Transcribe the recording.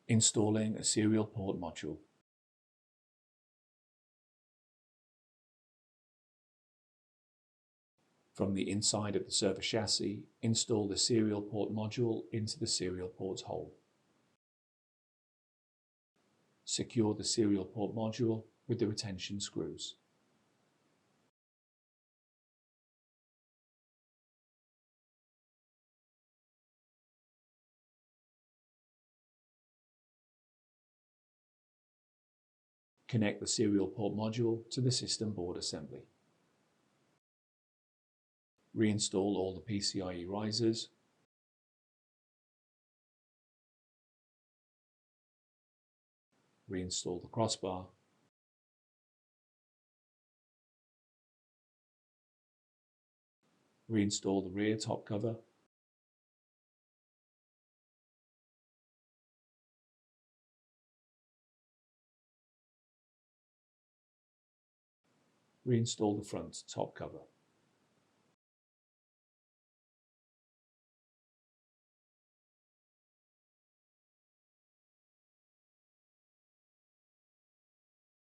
Installing a serial port module. From the inside of the server chassis, install the serial port module into the serial ports hole. Secure the serial port module with the retention screws. Connect the serial port module to the system board assembly. Reinstall all the PCIe risers. Reinstall the crossbar. Reinstall the rear top cover. Reinstall the front top cover.